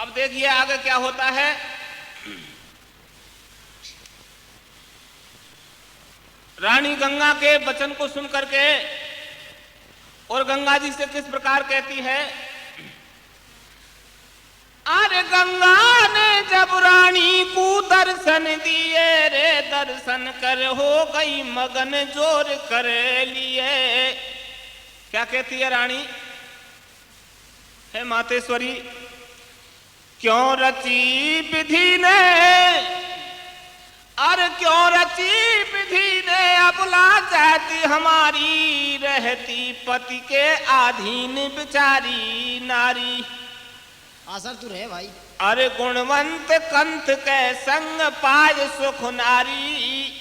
अब देखिए आगे क्या होता है। रानी गंगा के वचन को सुन करके और गंगा जी से किस प्रकार कहती है, अरे गंगा ने जब रानी को दर्शन दिए रे, दर्शन कर हो गई मगन जोर कर लिए। क्या कहती है रानी, हे मातेश्वरी, क्यों रची विधि ने, अरे क्यों रची विधि ने अबला जाति हमारी, रहती पति के अधीन बिचारी नारी। आसर तू रहे भाई। अरे गुणवंत कंथ के संग पाय सुख नारी,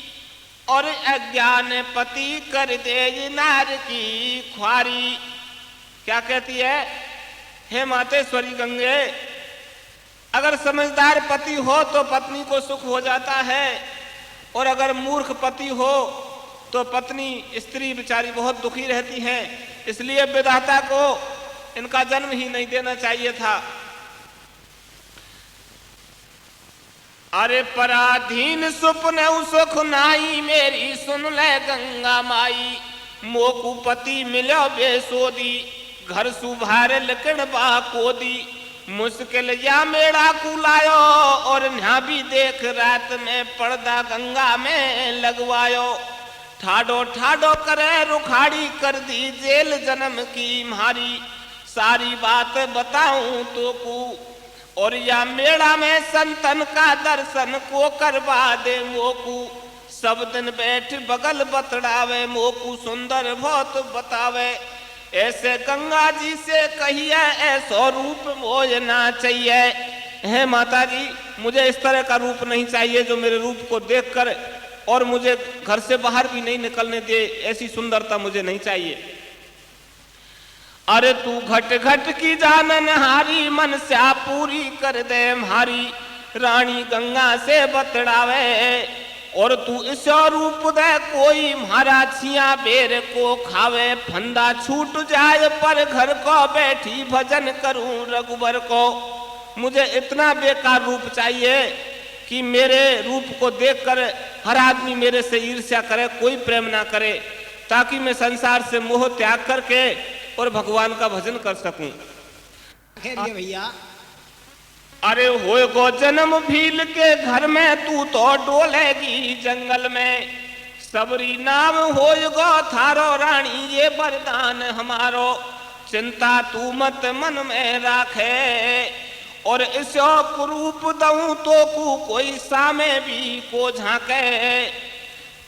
और अज्ञान पति कर दे नार की ख्वारी। क्या कहती है, हे मातेश्वरी गंगे, अगर समझदार पति हो तो पत्नी को सुख हो जाता है, और अगर मूर्ख पति हो तो पत्नी स्त्री बेचारी बहुत दुखी रहती है। इसलिए विधाता को इनका जन्म ही नहीं देना चाहिए था। अरे पराधीन सुपने सुख नाई, मेरी सुन ले गंगा माई, मोकू पति मिलो बेसोदी, घर सुभारे लकड़ बा कोदी, मुश्किल या मेरा कुलायो, और न्हा भी देख रात में पर्दा गंगा में लगवायो। ठाडो ठाडो करे रुखाड़ी, कर दी जेल जन्म की मारी, सारी बात बताऊं तो को, और या मेला में संतन का दर्शन को करवा दे मोकू, सब दिन बैठ बगल बतड़ावे, मोकू सुंदर बहुत बतावे। ऐसे गंगा जी से कहिए ऐसा रूप मोजना चाहिए। हे माता जी, मुझे इस तरह का रूप नहीं चाहिए जो मेरे रूप को देखकर और मुझे घर से बाहर भी नहीं निकलने दे, ऐसी सुंदरता मुझे नहीं चाहिए। अरे तू घट घट की जानन हारी, मन स्या पूरी कर दे मारी, रानी गंगा से बतड़ावे, और तू इस रूप दे कोई मारा छिया बेर को खावे, फंदा छूट जाए पर घर को बैठी भजन करूं रघुबर को। मुझे इतना बेकार रूप चाहिए कि मेरे रूप को देखकर हर आदमी मेरे से ईर्ष्या करे, कोई प्रेम ना करे, ताकि मैं संसार से मोह त्याग करके और भगवान का भजन कर सकूं। भैया, अरे होए गो जन्म भील के घर में, तू तो डोलेगी जंगल में, सबरी नाम होए गो थारो रानी, ये वरदान हमारो, चिंता तू मत मन में राखे, और इसो कुरूप दऊं तो को कोई सामे भी को झांके,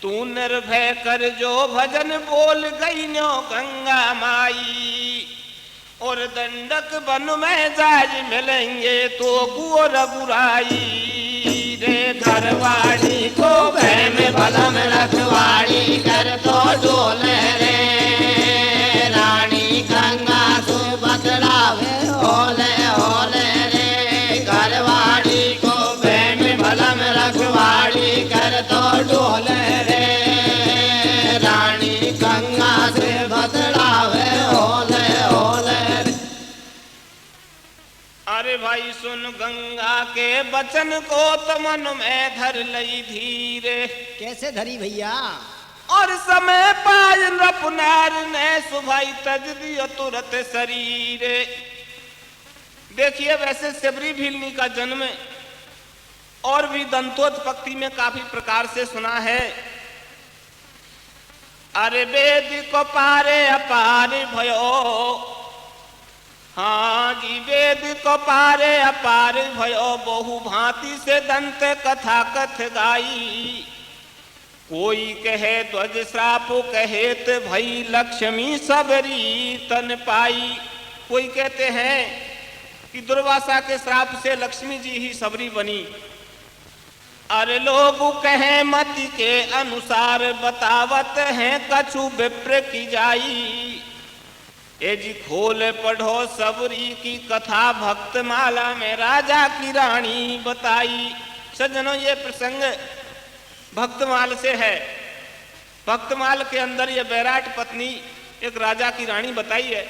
तू निर्भय कर जो भजन बोल गई न्यो गंगा माई, और दंडक वन में जाज मिलेंगे तो गुओ रघुराई रे, घरवाड़ी को बहन बलम रखवाड़ी कर तो डोले रे, रानी गंगा से बतलावे होले होले रे, घरवाड़ी को बहन बलम रखवाड़ी कर तो डोले रे, रानी गंगा से बतलावे होले होले। अरे भाई सुन गंगा के वचन को तो मन में धर लई धीरे। कैसे धरी भैया? और समय पाय रपनार ने सुभाई तज दियो तुरत शरीरे। देखिए वैसे सबरी भीलनी का जन्म और भी दंतोत्पत्ति में काफी प्रकार से सुना है। अरे वेद को पारे अपार भयो, हाँ जी वेद को पारे अपार भयो, बहु भांति से दंत कथा कथ गाई, कोई कहे ध्वज श्राप कहेत भई लक्ष्मी सबरी तन पाई। कोई कहते हैं कि दुर्वासा के श्राप से लक्ष्मी जी ही सबरी बनी। अरे लोग कहे मति के अनुसार बतावत हैं कछु विप्र की जाई, ए जी खोल पढ़ो सबरी की कथा भक्तमाला में राजा की रानी बताई। सज्जनों ये प्रसंग भक्तमाल से है। भक्तमाल के अंदर ये बैराट पत्नी एक राजा की रानी बताई है।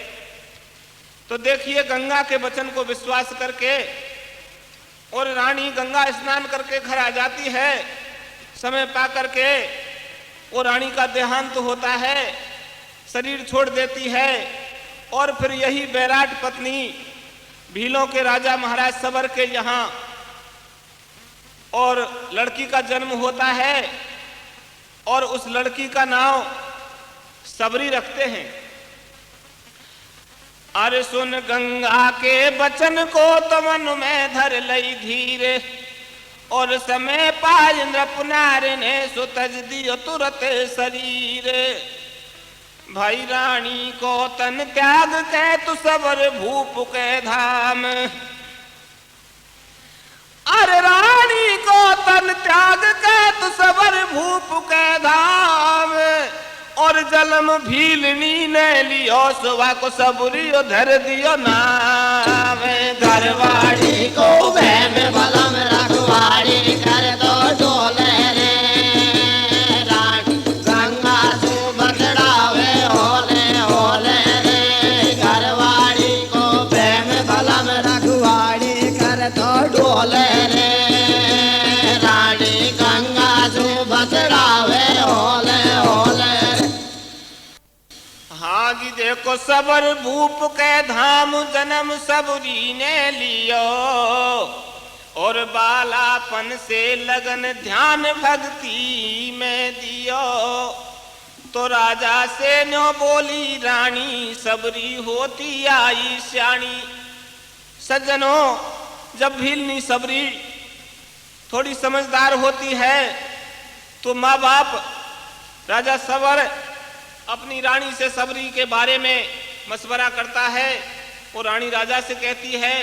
तो देखिए गंगा के वचन को विश्वास करके और रानी गंगा स्नान करके घर आ जाती है। समय पा करके वो रानी का देहांत होता है, शरीर छोड़ देती है। और फिर यही बैराट पत्नी भीलों के राजा महाराज सबर के यहाँ और लड़की का जन्म होता है और उस लड़की का नाम सबरी रखते हैं। अरे सुन गंगा के बचन को तो मन में धर लई धीरे, और समय पाय नृपनार ने सो तज दियो तुरत शरीर। भाई रानी को तन त्याग के तु सबर भूप के धाम। अरे रानी को तन त्याग के तु सबर भूप के धाम, और जलम भीलनी ने लियो सुबह को सबरियो धर दियो नाम। घरवाड़ी को बहम बलम रखवाड़ी कर दो डोले रे, रानी गंगा तू बदड़ावे होले होले रे। घरवाड़ी को बहम बलम रखवाड़ी कर दो डोले रे, रानी गंगा तू बदड़ावे होले होले। हाँ जी देखो सबर भूप के धाम जन्म सबरी ने लियो, और बालापन से लगन ध्यान भक्ति में दियो। तो राजा से न्यो बोली रानी सबरी होती आई श्याणी। सज्जनों, जब भीलनी सबरी थोड़ी समझदार होती है तो माँ बाप राजा सबर अपनी रानी से सबरी के बारे में मशवरा करता है। और रानी राजा से कहती है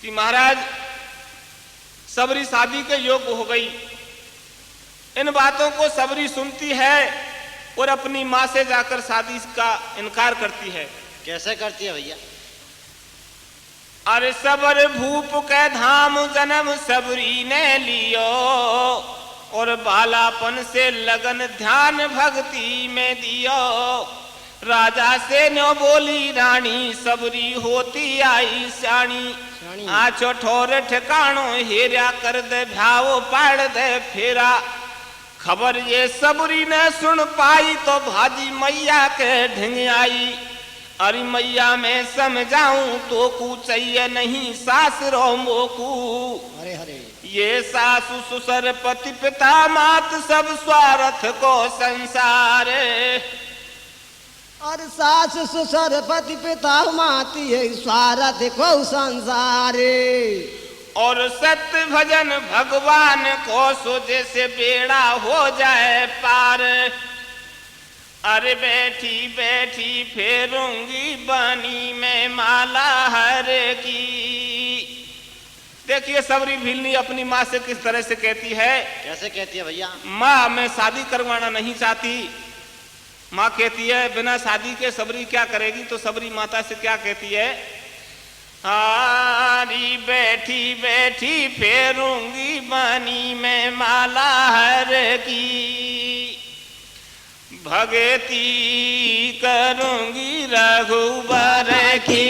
कि महाराज सबरी शादी के योग्य हो गई। इन बातों को सबरी सुनती है और अपनी माँ से जाकर शादी का इनकार करती है। कैसे करती है भैया? अरे सबर भूप के धाम जन्म सबरी ने लियो, और बालापन से लगन ध्यान भक्ति में दियो। राजा से न्यो बोली रानी सबरी होती आई श्याणी। आछो ठोर ठिकाणो हेरा कर दे भ्यावो पाड़ दे फेरा। खबर ये सबरी ने सुन पाई तो भाजी मैया के ढिंग आई। अरे मैया मैं समझाऊं तो कू चाहिए नहीं सास रो मोकू। अरे हरे ये सासु ससुर पति पिता मात सब स्वार्थ को संसार। और सास ससुर पति पिता माती है स्वार्थ को संसार। और सत्य भजन भगवान को सो जैसे बेड़ा हो जाए पार। अरे बैठी बैठी फेरूंगी बानी में माला हर की। देखिए सबरी भीलनी अपनी माँ से किस तरह से कहती है। कैसे कहती है भैया? माँ मैं शादी करवाना नहीं चाहती। माँ कहती है बिना शादी के सबरी क्या करेगी। तो सबरी माता से क्या कहती है? हारी बैठी बैठी फेरूंगी बानी में माला हर की। भगती करूंगी रघुबर की।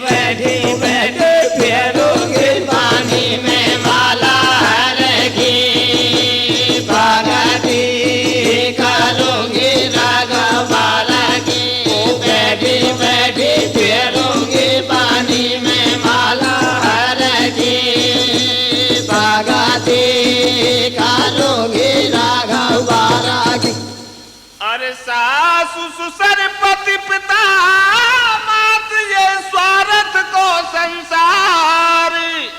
बैठी बैठी फेरूंगी पानी में माला हर की। भगती करूंगी रघुबर की। बैठी बैठी फेरूंगी पानी में माला हर की। भगती करूंगी रघुबर की। अरे सासु ससुर पति पिता मात ये स्वार्थ को संसार।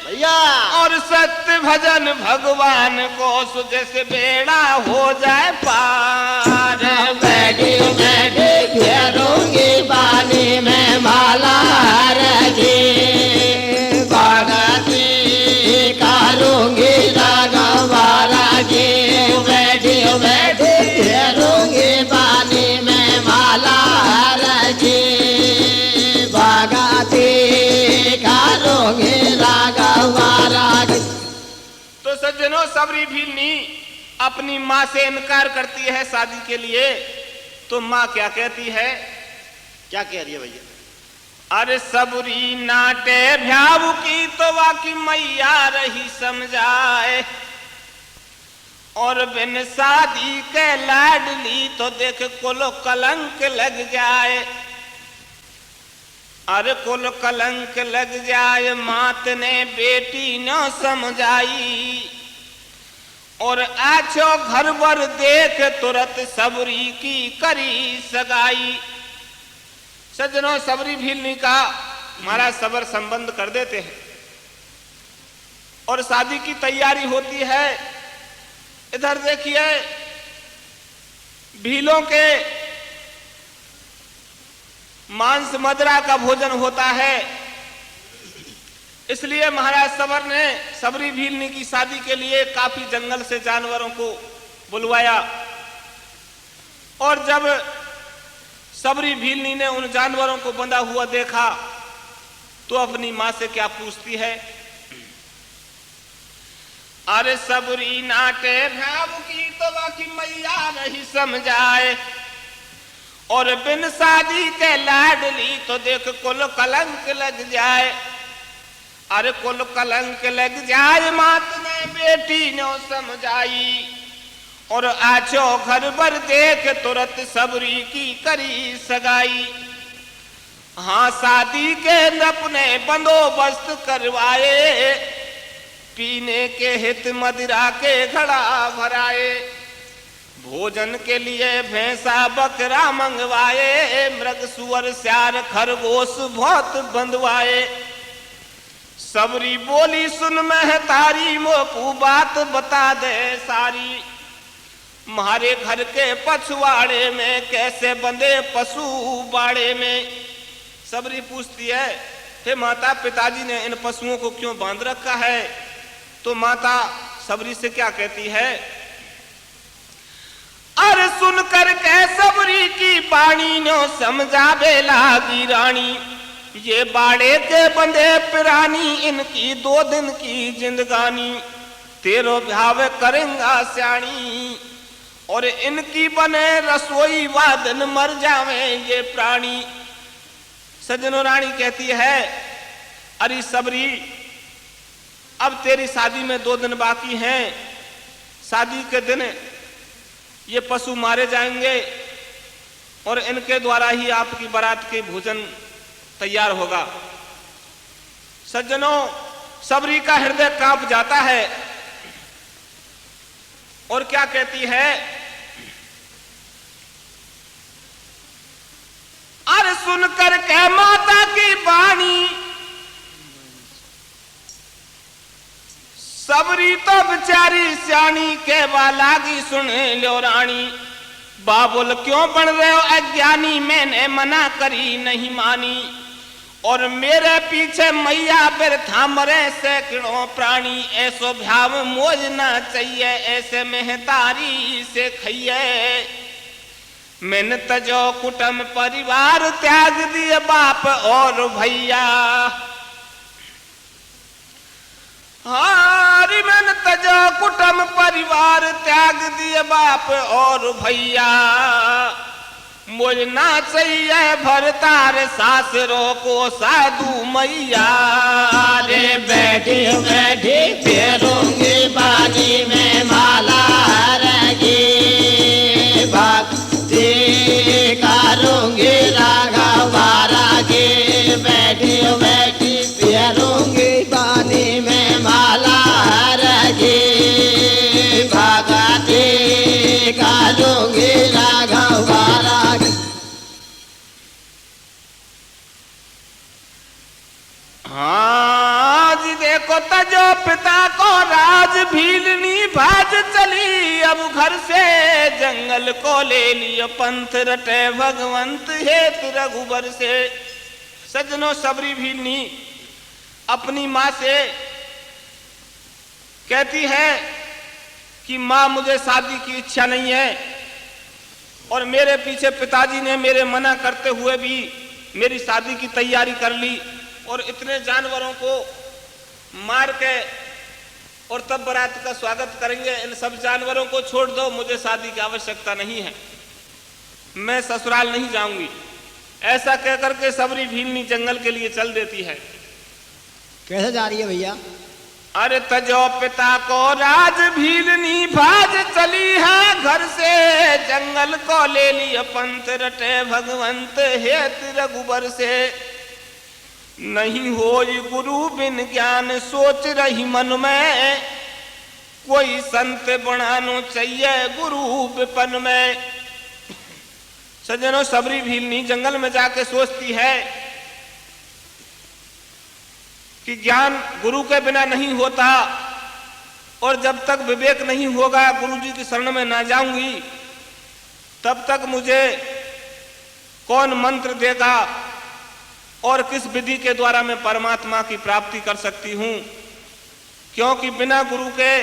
भैया और सत्य भजन भगवान को सो जैसे बेड़ा हो जाए पार। बैठी बैठी फेरूंगी पानी में माला हर की। भगती करूंगी रघुबर की। बैठी बैठी फेरूंगी पानी में माला हर की। भगती करूंगी रघुबर की। तो सज्जनों सबरी भीलनी अपनी माँ से इनकार करती है शादी के लिए। तो माँ क्या कहती है? क्या कह रही है भैया? अरे सबरी नाटे भ्याव की तो वाकी मैया रही समझाए, और बिन शादी के लाडली तो देख कुल कलंक लग जाए। अरे कुल कलंक लग जाए, मात ने बेटी न समझाई, और आछो घर बर देख तुरंत सबरी की करी सगाई। सज्जनों, सबरी भीलनी का महाराज सबर संबंध कर देते हैं और शादी की तैयारी होती है। इधर देखिए, भीलों के मांस मदिरा का भोजन होता है, इसलिए महाराज सबर ने सबरी भीलनी की शादी के लिए काफी जंगल से जानवरों को बुलवाया। और जब सबरी भीलनी ने उन जानवरों को बंधा हुआ देखा तो अपनी मां से क्या पूछती है? अरे सबरी नाटे भ्याव की तो बाकी मैया नहीं समझाए, और बिन शादी के लाडली तो देख कुल कलंक लग जाए। अरे कुल कलंक लग जाए, मात ने बेटी न समझाई, और आछो घर भर देख तुरंत सबरी की करी सगाई। हाँ, शादी के अपने बंदोबस्त करवाए, पीने के हित मदिरा के घड़ा भराए, भोजन के लिए भैंसा बकरा मंगवाए, मृग सुअर स्यार खरगोश बहुत बंधवाए। सबरी बोली सुन महतारी, मोकू बात बता दे सारी, तुम्हारे घर के पछवाड़े में कैसे बंधे पशु बाड़े में। सबरी पूछती है, हे माता, पिताजी ने इन पशुओं को क्यों बांध रखा है? तो माता सबरी से क्या कहती है? अरे सुनकर के सबरी की बाणी नो समझावे लागी रानी, ये बाड़े के बंधे पिरानी, इनकी 2 दिन की जिंदगानी, तेरो भाव करेंगा स्याणी, और इनकी बने रसोई वादन मर जावे ये प्राणी। सज्जनों, रानी कहती है, अरे सबरी, अब तेरी शादी में 2 दिन बाकी हैं, शादी के दिन ये पशु मारे जाएंगे और इनके द्वारा ही आपकी बारात के भोजन तैयार होगा। सज्जनों, सबरी का हृदय कांप जाता है और क्या कहती है? अरे सुनकर के माता की बाणी, सबरी तो बेचारी स्याणी के वालागी सुन लो रानी, बाबुल क्यों बन रहे हो अज्ञानी, मैंने मना करी नहीं मानी, और मेरे पीछे मैया बिरथा मरे सैकड़ों प्राणी, ऐसो भ्याव मोजना चाहिए, ऐसे महतारी से खइए। मैंने तजो कुटुंब परिवार त्याग दिए बाप और भैया, हारी मैंने तजो कुटुंब परिवार त्याग दिए बाप और भैया, मुझना चाहिए भरतार सासरों को साधु मैया। रे बैठी बैठी फेरूंगी बानी में माला रगी, भक्ति करूंगी राघव रागी, बैठी बैठी फेरूंगी बानी में माला रगी, भक्ति करूंगी राघव रागी। हाँ जी, देखो तजो पिता को राज भीलनी भाज चली, अब घर से जंगल को ले लियो पंथ, रटे भगवंत हेतु रघुबर से। सज्जनों, सबरी भीलनी अपनी माँ से कहती है कि माँ, मुझे शादी की इच्छा नहीं है, और मेरे पीछे पिताजी ने मेरे मना करते हुए भी मेरी शादी की तैयारी कर ली, और इतने जानवरों को मार के और तब बारात का स्वागत करेंगे। इन सब जानवरों को छोड़ दो, मुझे शादी की आवश्यकता नहीं है, मैं ससुराल नहीं जाऊंगी। ऐसा कहकर के सबरी भीलनी जंगल के लिए चल देती है। कैसे जा रही है भैया? अरे तजो पिता को राज भीलनी भाज चली है घर से, जंगल को ले लिया पंथ रटे भगवंत हेत रघुबर से। नहीं होई गुरु बिन ज्ञान सोच रही मन में, कोई संत बनानो चाहिए गुरु विपन में। सज्जनों, सबरी भीलनी जंगल में जाके सोचती है कि ज्ञान गुरु के बिना नहीं होता, और जब तक विवेक नहीं होगा, गुरु जी की शरण में ना जाऊंगी, तब तक मुझे कौन मंत्र देगा और किस विधि के द्वारा मैं परमात्मा की प्राप्ति कर सकती हूं। क्योंकि बिना गुरु के,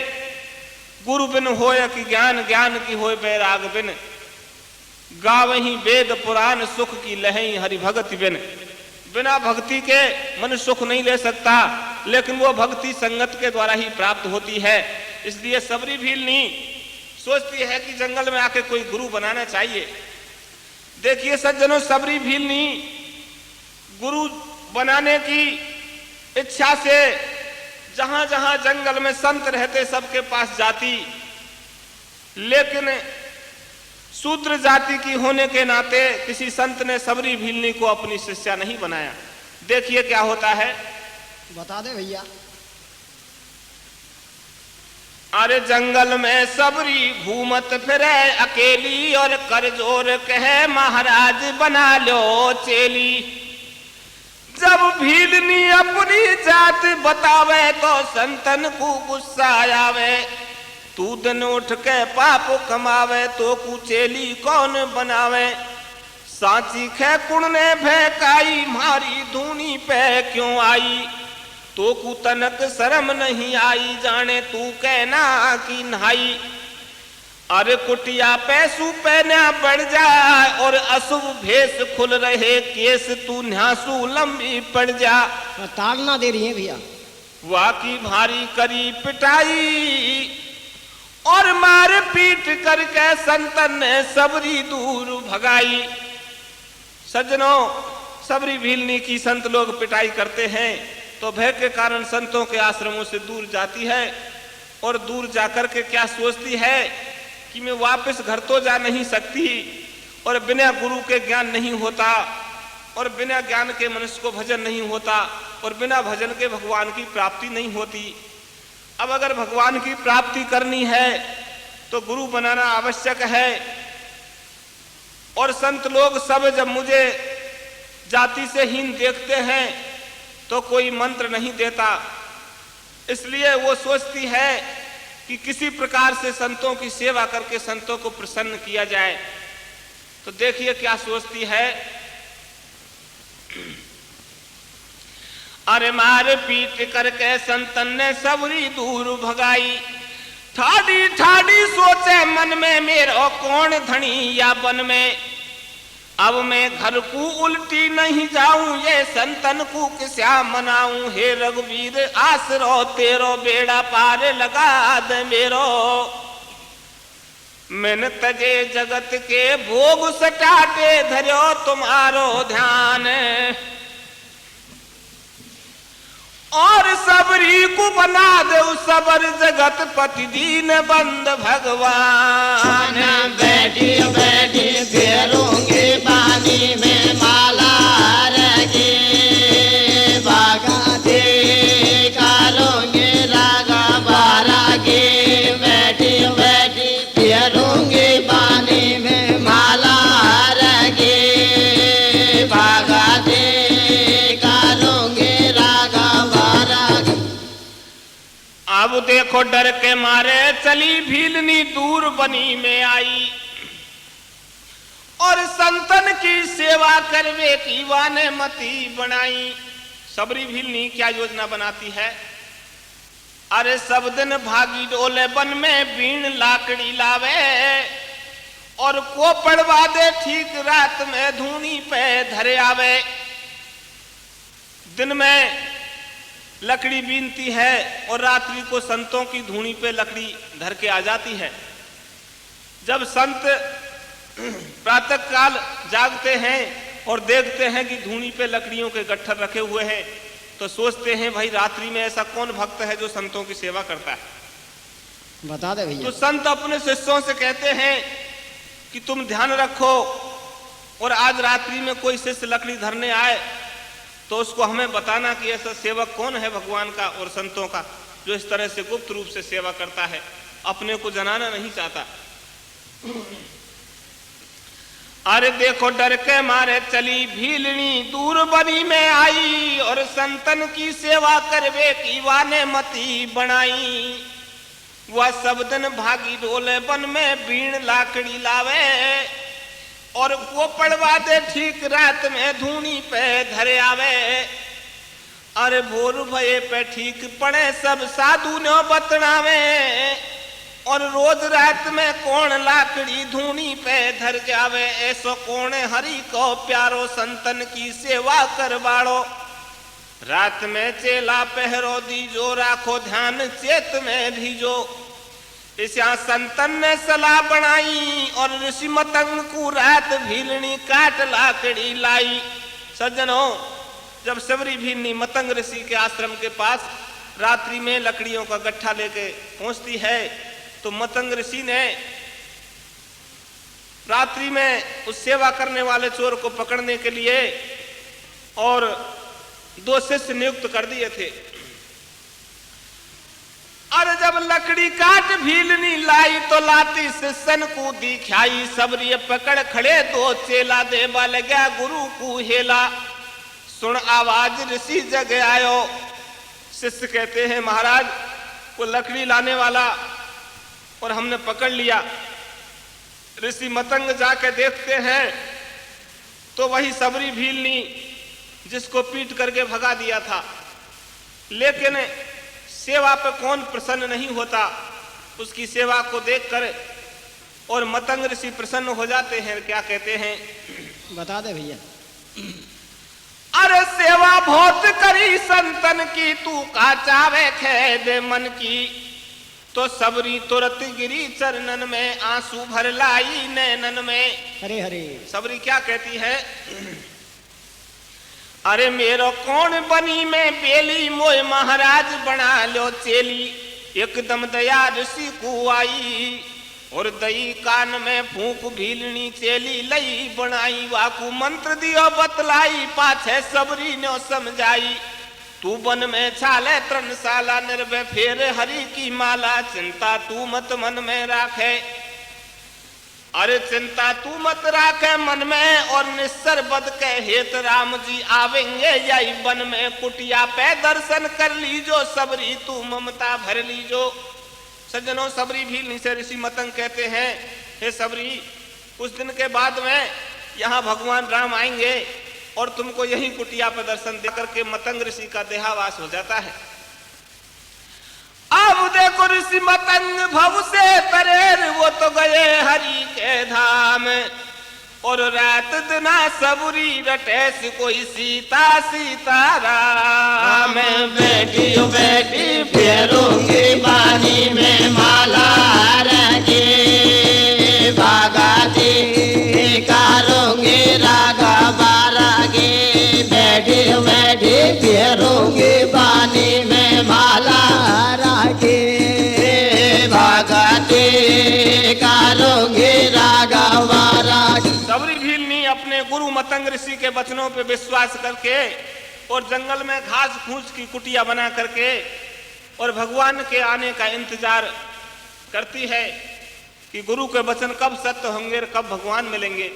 गुरु बिन होय कि ज्ञान, ज्ञान की होय बैराग बिन, गावहीं वेद पुराण सुख की लहई हरि भगति बिन। बिना भक्ति के मनुष्य सुख नहीं ले सकता, लेकिन वो भक्ति संगत के द्वारा ही प्राप्त होती है। इसलिए सबरी भीलनी सोचती है कि जंगल में आके कोई गुरु बनाना चाहिए। देखिए सज्जनों, सबरी भीलनी गुरु बनाने की इच्छा से जहां जहां जंगल में संत रहते सबके पास जाती, लेकिन शूद्र जाति की होने के नाते किसी संत ने सबरी भीलनी को अपनी शिष्या नहीं बनाया। देखिए क्या होता है, बता दे भैया। अरे जंगल में सबरी घूमत फिरे अकेली, और कर जोर कहे महाराज बना लो चेली। जब भीलनी अपनी जात बतावे तो संतन को गुस्सा आवे, तू दिन उठ के पाप कमावे तो कुचेली कौन बनावे। सांची खे कुण ने भैकाई मारी धूनी पे क्यों आई, तो कु तनक शर्म नहीं आई जाने तू कहना की नहाई। अरे कुटिया पैसू पहना बढ़ जाए और अशुभ भेष खुल रहे केस, तू न्यासू लंबी पड़ जा। ताड़ना दे रही है भैया। वाकी भारी करी पिटाई और मार पीट करके संतन ने सबरी दूर भगाई। सज्जनों, सबरी भीलनी की संत लोग पिटाई करते हैं तो भय के कारण संतों के आश्रमों से दूर जाती है, और दूर जाकर के क्या सोचती है कि मैं वापस घर तो जा नहीं सकती, और बिना गुरु के ज्ञान नहीं होता, और बिना ज्ञान के मनुष्य को भजन नहीं होता, और बिना भजन के भगवान की प्राप्ति नहीं होती। अब अगर भगवान की प्राप्ति करनी है तो गुरु बनाना आवश्यक है, और संत लोग सब जब मुझे जाति से हीन देखते हैं तो कोई मंत्र नहीं देता। इसलिए वो सोचती है कि किसी प्रकार से संतों की सेवा करके संतों को प्रसन्न किया जाए। तो देखिए क्या सोचती है। अरे मार पीट करके संतन ने सबरी दूर भगाई, ठाडी ठाडी सोचे मन में मेरो कौन धनी या बन में। अब मैं घर को उल्टी नहीं जाऊं, ये संतन को किस्या मनाऊं। हे रघुवीर आसरो तेरो बेड़ा पार लगा दे मेरो। मैंने तजे जगत के भोग सटाटे धर्यो तुम्हारो ध्यान, और सबरी को बना दे सबर जगत पति दीन बंद भगवान। बैठी बैठी फेरूंगी पानी में माला रखे, बागा दे कालोंगे रागा बारा के। बैठी बैठी फेरूंगी पानी में माला रखे, बागा दे कालोंगे रागा बारा के। अब देखो डर के मारे चली भीलनी दूर बनी में आई, और संतन की सेवा करवे की वाने मती बनाई। सबरी भीलनी क्या योजना बनाती है। अरे सब दिन भागी डोले बन में बीण लाकड़ी लावे, और को पड़वा दे ठीक रात में धूनी पे धरे आवे। दिन में लकड़ी बीनती है और रात्रि को संतों की धूनी पे लकड़ी धर के आ जाती है। जब संत प्रातः काल जागते हैं और देखते हैं कि धूनी पे लकड़ियों के गट्ठर रखे हुए हैं, तो सोचते हैं भाई रात्रि में ऐसा कौन भक्त है जो संतों की सेवा करता है। बता दे भैया। तो संत अपने शिष्यों से कहते हैं कि तुम ध्यान रखो, और आज रात्रि में कोई शिष्य लकड़ी धरने आए तो उसको हमें बताना कि ऐसा सेवक कौन है भगवान का और संतों का जो इस तरह से गुप्त रूप से सेवा करता है, अपने को जनाना नहीं चाहता। अरे देखो डर के मारे चली भीलनी, दूर बनी में आई, और संतन की सेवा करवे की वाने मती बनाई। वह सब दिन भागी डोले बन में बीण लाकड़ी लावे, और वो पड़वा दे ठीक रात में धूनी पे धरे आवे। अरे भोर भये पे ठीक पड़े सब साधु ने बतनावे, और रोज रात में कौन लाकड़ी धूनी पे धर जावे। ऐसो कौन हरि को प्यारो संतन की सेवा करवाड़ो। रात में चेला पहरो दीजो, राखो ध्यान चेत में भीजो। इस यहाँ संतन ने सलाह बनाई, और ऋषि मतंग को रात भीलनी काट लाकड़ी लाई। सज्जनों, जब सबरी भीलनी मतंग ऋषि के आश्रम के पास रात्रि में लकड़ियों का गट्ठा लेके पहुंचती है, तो मतंग ऋषि ने रात्रि में उस सेवा करने वाले चोर को पकड़ने के लिए और 2 शिष्य नियुक्त कर दिए थे। और जब लकड़ी काट भीलनी लाई, तो लाती शिष्यन को दिखाई। सबरी पकड़ खड़े 2 चेला, देवा लगा गुरु को हेला। सुन आवाज ऋषि जग आयो। शिष्य कहते हैं महाराज, वो लकड़ी लाने वाला और हमने पकड़ लिया। ऋषि मतंग जाके देखते हैं तो वही सबरी भीलनी जिसको पीट करके भगा दिया था। लेकिन सेवा पे कौन प्रसन्न नहीं होता, उसकी सेवा को देखकर और मतंग ऋषि प्रसन्न हो जाते हैं। क्या कहते हैं, बता दे भैया। अरे सेवा बहुत करी संतन की, तू का चावे खेद मन की। तो सबरी तुरंत गिरी चरणन में, आंसू भर लाई नैनन में। हरे हरे। सबरी क्या कहती है, अरे मेरो कौन बनी में बेली, मोय महाराज बना लो चेली। एकदम दया ऋषि को आई, और दई कान में फूंक भीलनी चेली लई बनाई। वाकू मंत्र दियो बतलाई, पाछे सबरी ने समझाई। तू बन में छाले तृणशाला, निर्भय फेर हरि की माला। चिंता तू मत मन में राखे, अरे चिंता तू मत राखे मन में, और निस्सर बद के हेत राम जी आवेंगे। यही बन में कुटिया पे दर्शन कर लीजो, सबरी तू ममता भर लीजो। सज्जनों, सबरी भीलनी से ऋषि मतंग कहते हैं, हे सबरी, कुछ दिन के बाद में यहाँ भगवान राम आएंगे और तुमको यही कुटिया पर दर्शन देकर के मतंग ऋषि का देहावास हो जाता है। अब देखो ऋषि मतंग भव से तरेर, वो तो गए हरि के धाम। और रात दिना सबरी रटेस कोई सीता सीताराम। बेटी बेटी फेरूंगी बानी में माला रंगे, भागाती करूंगी रागा बारागे। बेटी बेटी फेरूंगी बानी में माला रंगे, भागाती करूंगी रागा बारागे। सबरी भीलनी अपने गुरु मतंग ऋषि के वचनों पे विश्वास करके और जंगल में घास फूस की कुटिया बना करके और भगवान के आने का इंतजार करती है कि गुरु के वचन कब सत्य होंगे और कब भगवान मिलेंगे।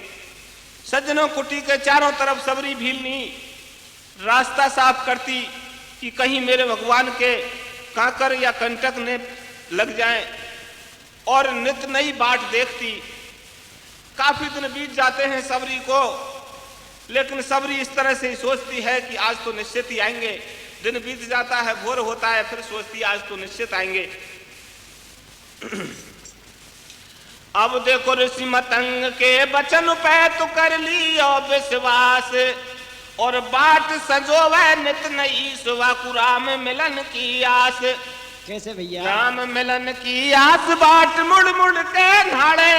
सज्जनों, कुटी के चारों तरफ सबरी भीलनी रास्ता साफ करती कि कहीं मेरे भगवान के कांकर या कंटक ने लग जाएं, और नित नई बाट देखती। काफी दिन बीत जाते हैं सबरी को, लेकिन सबरी इस तरह से ही सोचती है कि आज तो निश्चित ही आएंगे। दिन बीत जाता है, भोर होता है, फिर सोचती है आज तो निश्चित आएंगे। अब देखो ऋषि मतंग के वचन पे तो कर लियो विश्वास, और बाट सजोवे नित नई सुवा कुराम मिलन की आस। कैसे भैया? राम मिलन की आस बाट मुड़ मुड़ के नाड़े,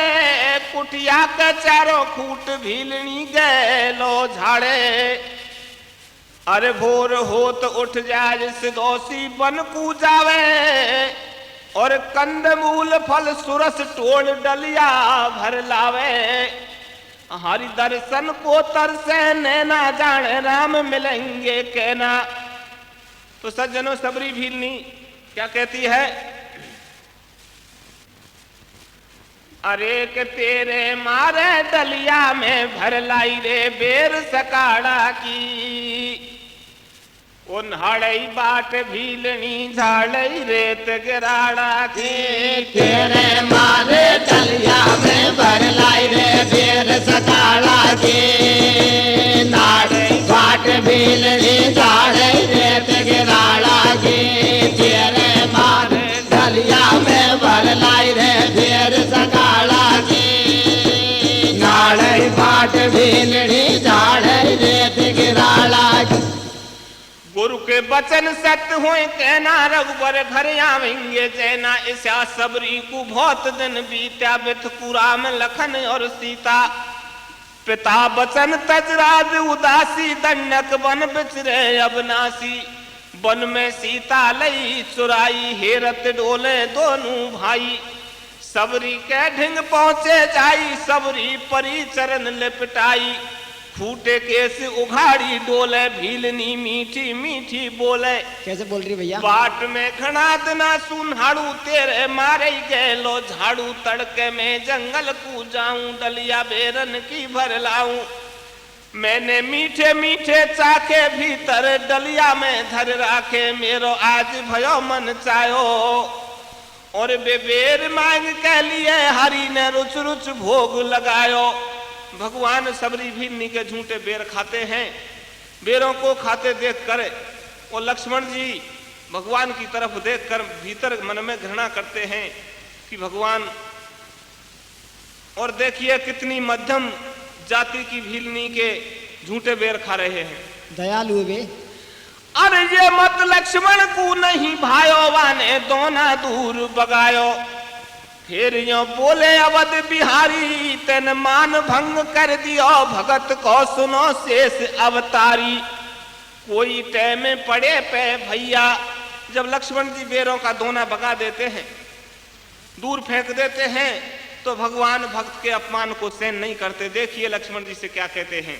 कुटिया के चारों खूट भीलनी गए लो झाड़े। अरे भोर होत उठ जाए सिदोसी बन कू जावे, और कंद मूल फल सुरस टोड़ डलिया भर लावे। हरि दर्शन को तरसे नैना, जाने राम मिलेंगे कहना। तो सज्जनों सबरी भीलनी क्या कहती है? अरे के तेरे मारे डलिया में भर लाई रे बेर सकाड़ा की, उन्हाड़ई बाट भीलनी झाड़ई रेत गिराड़ा की। तेरे मारे डलिया में भर लाई रे बेर सकाड़ा की, नाड़ई बाट भीलनी झाड़ई रेत गिराड़ा की। तेरे मारे डलिया में भर लाई रे बेर सकाड़ा की, नाड़ई बाट भीलनी झाड़ई रेत गिराड़ा की। गुरु के बचन सत्य हुए कहना, रघुबर घर आवेंगे जैना। ऐसा सबरी को बहुत दिन बीत्या, बिथु राम लखन और सीता। पिता बचन तजराज उदासी, दंडक बन बिचरे अबनासी। वन में सीता लई चुराई, हेरत डोले दोनों भाई। सबरी के ढिंग पहुंचे जाई, सबरी परी चरण लिपटाई। फूटे केस उघाड़ी डोले, भीलनी मीठी मीठी बोले। कैसे बोल रही भैया? बाट में घना दिना सुनहाड़ू, तेरे मारे गए लो झाड़ू। तड़के में जंगल को जाऊं, डलिया बेरन की भर लाऊं। मैंने मीठे मीठे चाखे भीतर, डलिया में धर राखे। मेरो आज भयो मन चायो, और बेबेर मांग के लिए हरि ने रुच रुच भोग लगायो। भगवान सबरी भीलनी के झूठे बेर खाते हैं। बेरों को खाते देख कर वो लक्ष्मण जी भगवान की तरफ देखकर भीतर मन में घृणा करते हैं कि भगवान, और देखिए कितनी मध्यम जाति की भीलनी के झूठे बेर खा रहे हैं। दयालु वे। अरे ये मत लक्ष्मण को नहीं भायो, वाने दोना दूर बगायो। फिर यो बोले अवध बिहारी, तेन मान भंग कर दियो। भगत को सुनो शेष अवतारी, कोई टैम में पड़े पे भैया। जब लक्ष्मण जी बेरों का दोना भगा देते हैं, दूर फेंक देते हैं, तो भगवान भक्त के अपमान को सहन नहीं करते। देखिए लक्ष्मण जी से क्या कहते हैं।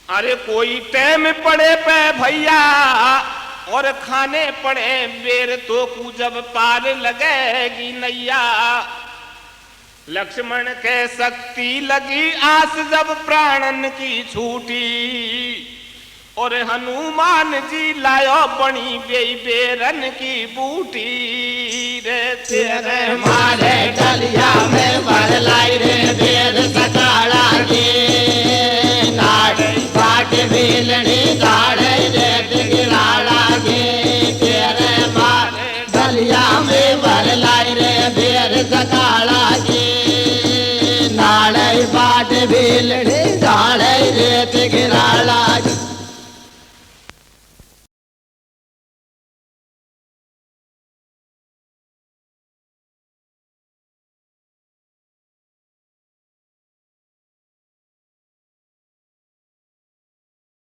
अरे कोई टैम पड़े पे भैया, और खाने पड़े बेर तो कू जब पार लगेगी नैया। लक्ष्मण के शक्ति लगी आस, जब प्राणन की छूटी। और हनुमान जी लायो बनी बेरन की बूटी। रे तेरे मारे डलिया में भर लाई रे बेर सकाड़ा की, नाड़ई बाट भीलनी झाड़ई रेत गिराड़ा की। तेरे मारे डलिया में भर लाई रे बेर सकाड़ा की, नाड़ई बाट भीलनी झाड़ई रेत गिराड़ा